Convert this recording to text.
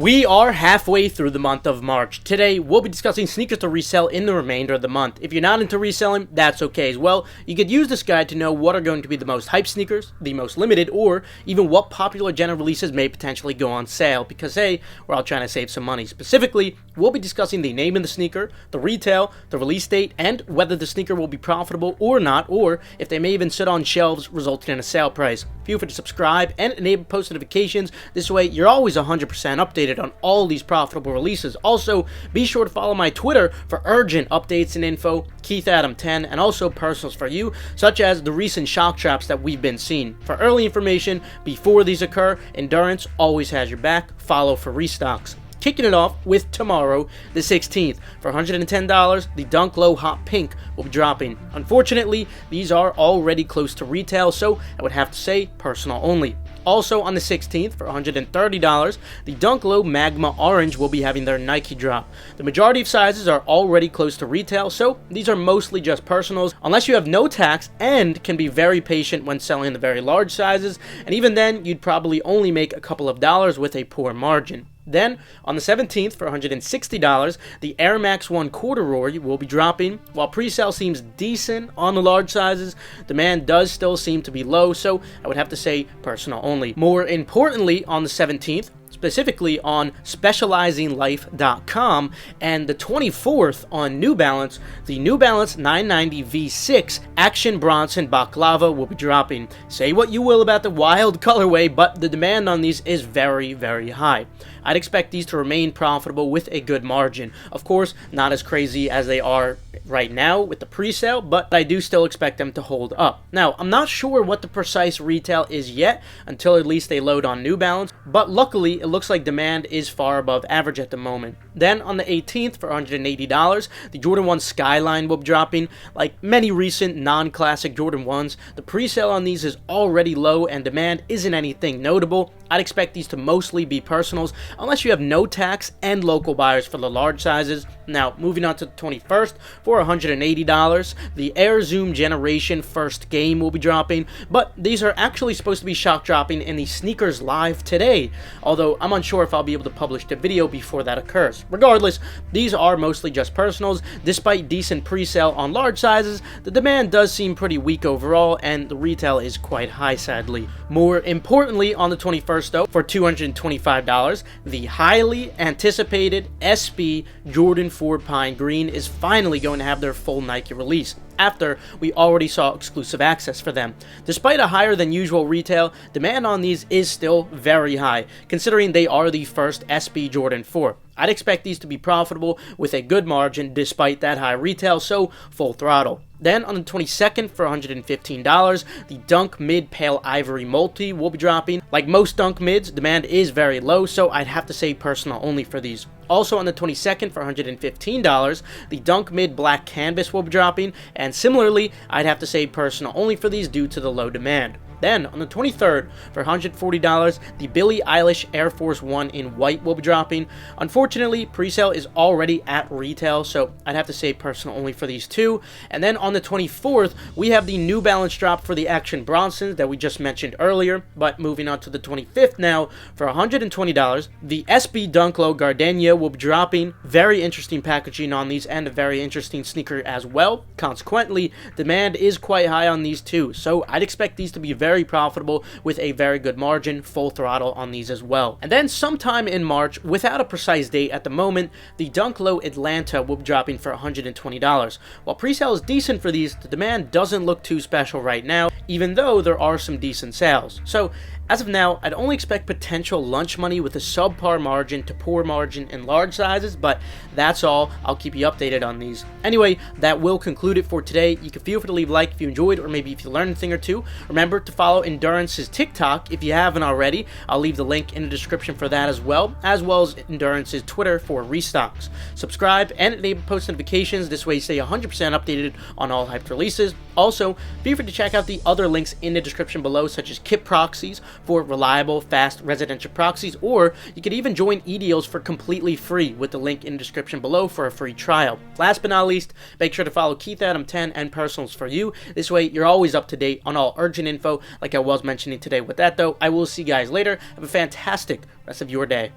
We are halfway through the month of March. Today, we'll be discussing sneakers to resell in the remainder of the month. If you're not into reselling, that's okay as well. You could use this guide to know what are going to be the most hype sneakers, the most limited, or even what popular general releases may potentially go on sale. Because hey, we're all trying to save some money. Specifically, we'll be discussing the name of the sneaker, the retail, the release date, and whether the sneaker will be profitable or not, or if they may even sit on shelves resulting in a sale price. Feel free to subscribe and enable post notifications. This way, you're always 100% updated on all these profitable releases. Also, be sure to follow my Twitter for urgent updates and info, KeithAdam10, and also personals for you, such as the recent shock traps that we've been seeing. For early information before these occur, Endurance always has your back. Follow for Restocks. Kicking it off with tomorrow, the 16th. For $110, the Dunk Low Hot Pink will be dropping. Unfortunately, these are already close to retail, so I would have to say personal only. Also on the 16th, for $130, the Dunk Low Magma Orange will be having their Nike drop. The majority of sizes are already close to retail, so these are mostly just personals, unless you have no tax and can be very patient when selling the very large sizes, and even then, you'd probably only make a couple of dollars with a poor margin. Then, on the 17th, for $160, the Air Max 1 Corduroy will be dropping. While pre-sale seems decent on the large sizes, demand does still seem to be low, so I would have to say personal only. More importantly, on the 17th, specifically on specializinglife.com, and the 24th on New Balance, the New Balance 990 V6 Action Bronson Baklava will be dropping. Say what you will about the wild colorway, but the demand on these is very, very high. I'd expect these to remain profitable with a good margin. Of course, not as crazy as they are right now with the pre-sale, but I do still expect them to hold up. Now, I'm not sure what the precise retail is yet until at least they load on New Balance, but luckily it looks like demand is far above average at the moment. Then on the 18th, for $180, the Jordan 1 Skyline will be dropping. Like many recent non-classic Jordan 1s, the pre-sale on these is already low and demand isn't anything notable. I'd expect these to mostly be personals unless you have no tax and local buyers for the large sizes. Now, moving on to the 21st, for $180, the Air Zoom Generation First Game will be dropping, but these are actually supposed to be shock dropping in the Sneakers Live today, although I'm unsure if I'll be able to publish the video before that occurs. Regardless, these are mostly just personals. Despite decent pre-sale on large sizes, the demand does seem pretty weak overall, and the retail is quite high, sadly. More importantly, on the 21st though, for $225, the highly anticipated SB Jordan 4 Pine Green is finally going to have their full Nike release, after we already saw exclusive access for them. Despite a higher than usual retail, demand on these is still very high, considering they are the first SB Jordan 4. I'd expect these to be profitable with a good margin despite that high retail, so full throttle. Then on the 22nd, for $115, the Dunk Mid Pale Ivory Multi will be dropping. Like most Dunk Mids, demand is very low, so I'd have to say personal only for these. Also on the 22nd, for $115, the Dunk Mid Black Canvas will be dropping, and similarly, I'd have to say personal only for these due to the low demand. Then, on the 23rd, for $140, the Billie Eilish Air Force 1 in white will be dropping. Unfortunately, pre-sale is already at retail, so I'd have to say personal only for these two. And then on the 24th, we have the New Balance drop for the Action Bronsons that we just mentioned earlier. But moving on to the 25th now, for $120, the SB Dunk Low Gardenia will be dropping. Very interesting packaging on these and a very interesting sneaker as well. Consequently, demand is quite high on these too, so I'd expect these to be very profitable with a very good margin, full throttle on these as well. And then sometime in March, without a precise date at the moment, the Dunk Low Atlanta will be dropping for $120. While pre-sale is decent for these, the demand doesn't look too special right now, even though there are some decent sales. So as of now, I'd only expect potential lunch money with a subpar margin to poor margin in large sizes, but that's all. I'll keep you updated on these. Anyway, that will conclude it for today. You can feel free to leave a like if you enjoyed, or maybe if you learned a thing or two. Remember to follow Endurance's TikTok if you haven't already. I'll leave the link in the description for that as well as Endurance's Twitter for Restocks. Subscribe and enable post notifications. This way you stay 100% updated on all hyped releases. Also, feel free to check out the other links in the description below, such as kit proxies for reliable, fast residential proxies, or you could even join eDeals for completely free with the link in the description below for a free trial. Last but not least, make sure to follow KeithAdam10 and personals for you. This way, you're always up to date on all urgent info like I was mentioning today. With that though, I will see you guys later. Have a fantastic rest of your day.